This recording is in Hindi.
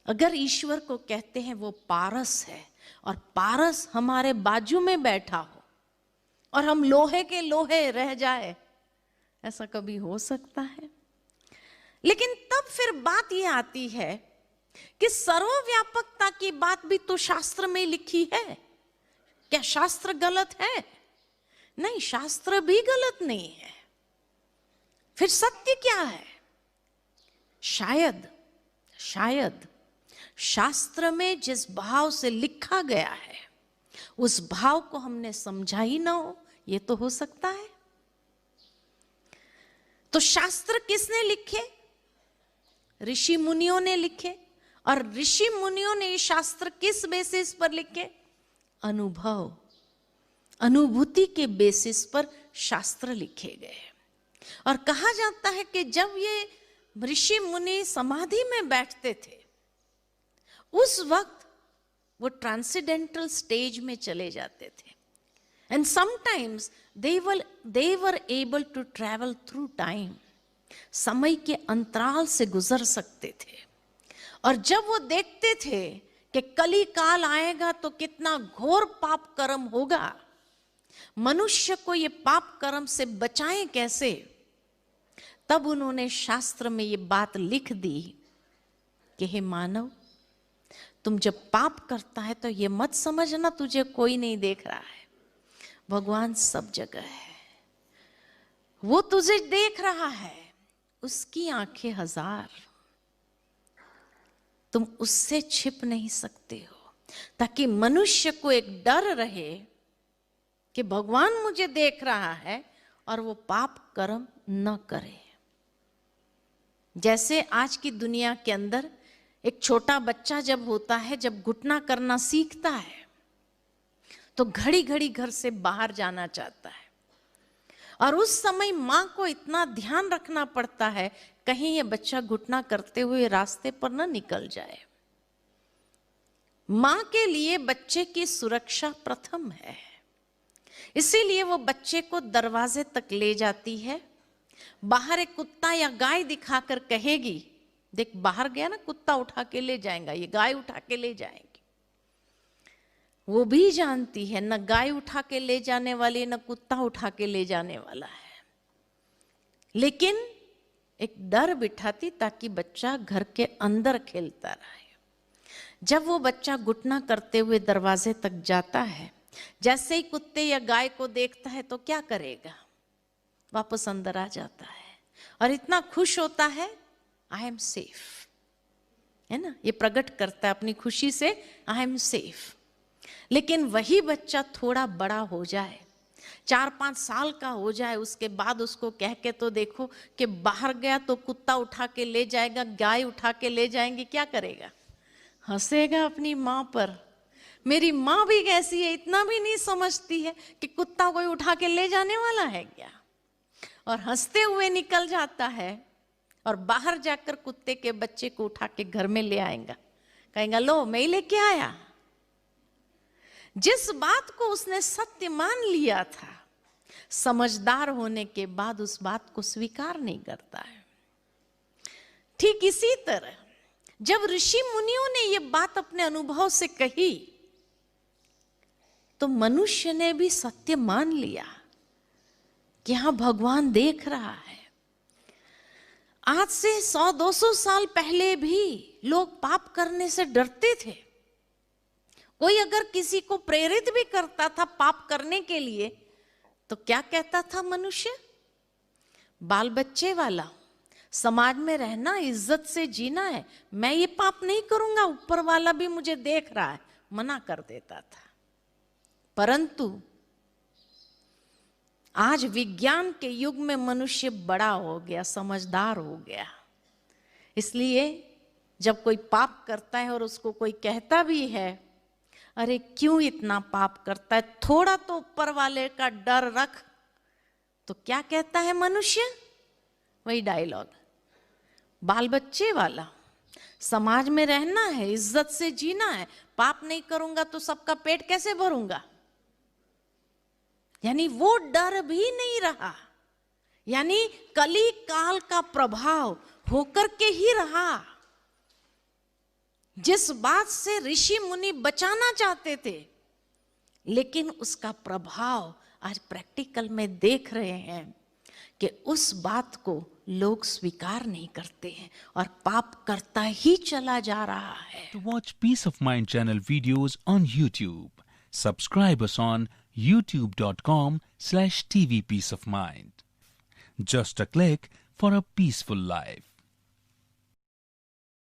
अगर ईश्वर को कहते हैं वो पारस है और पारस हमारे बाजू में बैठा हो और हम लोहे के लोहे रह जाए, ऐसा कभी हो सकता है? लेकिन तब फिर बात यह आती है कि सर्वव्यापकता की बात भी तो शास्त्र में लिखी है। क्या शास्त्र गलत है? नहीं, शास्त्र भी गलत नहीं है। फिर सत्य क्या है? शायद शास्त्र में जिस भाव से लिखा गया है उस भाव को हमने समझा ही ना हो, ये तो हो सकता है। तो शास्त्र किसने लिखे? ऋषि मुनियों ने लिखे। और ऋषि मुनियों ने ये शास्त्र किस बेसिस पर लिखे? अनुभव, अनुभूति के बेसिस पर शास्त्र लिखे गए। और कहा जाता है कि जब ये ऋषि मुनि समाधि में बैठते थे उस वक्त वो ट्रांसेंडेंटल स्टेज में चले जाते थे। And sometimes they were able to travel through time, समय के अंतराल से गुजर सकते थे। और जब वो देखते थे कि कली काल आएगा तो कितना घोर पाप कर्म होगा, मनुष्य को ये पाप कर्म से बचाएं कैसे, तब उन्होंने शास्त्र में ये बात लिख दी कि हे मानव, तुम जब पाप करता है तो ये मत समझना तुझे कोई नहीं देख रहा है, भगवान सब जगह है, वो तुझे देख रहा है, उसकी आंखें हजार, तुम उससे छिप नहीं सकते हो। ताकि मनुष्य को एक डर रहे कि भगवान मुझे देख रहा है और वो पाप कर्म न करे। जैसे आज की दुनिया के अंदर एक छोटा बच्चा जब होता है, जब घुटना करना सीखता है तो घड़ी घड़ी घर से बाहर जाना चाहता है, और उस समय माँ को इतना ध्यान रखना पड़ता है कहीं ये बच्चा घुटना करते हुए रास्ते पर न निकल जाए। माँ के लिए बच्चे की सुरक्षा प्रथम है, इसीलिए वो बच्चे को दरवाजे तक ले जाती है। बाहर एक कुत्ता या गाय दिखाकर कहेगी, देख बाहर गया ना, कुत्ता उठा के ले जाएगा, ये गाय उठा के ले जाएंगे। वो भी जानती है न गाय उठा के ले जाने वाली न कुत्ता उठा के ले जाने वाला है, लेकिन एक डर बिठाती ताकि बच्चा घर के अंदर खेलता रहे। जब वो बच्चा घुटना करते हुए दरवाजे तक जाता है, जैसे ही कुत्ते या गाय को देखता है तो क्या करेगा? वापस अंदर आ जाता है और इतना खुश होता है, आई एम सेफ, है ना, ये प्रकट करता है अपनी खुशी से, आई एम सेफ। लेकिन वही बच्चा थोड़ा बड़ा हो जाए, 4-5 साल का हो जाए, उसके बाद उसको कह के तो देखो कि बाहर गया तो कुत्ता उठा के ले जाएगा, गाय उठा के ले जाएंगे, क्या करेगा? हंसेगा अपनी माँ पर। मेरी माँ भी कैसी है, इतना भी नहीं समझती है कि कुत्ता कोई उठा के ले जाने वाला है क्या, और हंसते हुए निकल जाता है और बाहर जाकर कुत्ते के बच्चे को उठा के घर में ले आएगा, कहेगा लो मैं ही लेके आया। जिस बात को उसने सत्य मान लिया था, समझदार होने के बाद उस बात को स्वीकार नहीं करता है। ठीक इसी तरह जब ऋषि मुनियों ने ये बात अपने अनुभव से कही तो मनुष्य ने भी सत्य मान लिया कि हाँ भगवान देख रहा है। आज से 100-200 साल पहले भी लोग पाप करने से डरते थे। कोई अगर किसी को प्रेरित भी करता था पाप करने के लिए तो क्या कहता था मनुष्य? बाल बच्चे वाला, समाज में रहना, इज्जत से जीना है, मैं ये पाप नहीं करूंगा, ऊपर वाला भी मुझे देख रहा है, मना कर देता था। परंतु आज विज्ञान के युग में मनुष्य बड़ा हो गया, समझदार हो गया, इसलिए जब कोई पाप करता है और उसको कोई कहता भी है अरे क्यों इतना पाप करता है, थोड़ा तो ऊपर वाले का डर रख, तो क्या कहता है मनुष्य? वही डायलॉग, बाल बच्चे वाला, समाज में रहना है, इज्जत से जीना है, पाप नहीं करूंगा तो सबका पेट कैसे भरूंगा। यानी वो डर भी नहीं रहा, यानी कली काल का प्रभाव होकर के ही रहा। जिस बात से ऋषि मुनि बचाना चाहते थे, लेकिन उसका प्रभाव आज प्रैक्टिकल में देख रहे हैं कि उस बात को लोग स्वीकार नहीं करते हैं और पाप करता ही चला जा रहा है। To watch Peace of Mind channel videos on YouTube, subscribe us on youtube.com/tvpeaceofmind. Just a click for a peaceful life.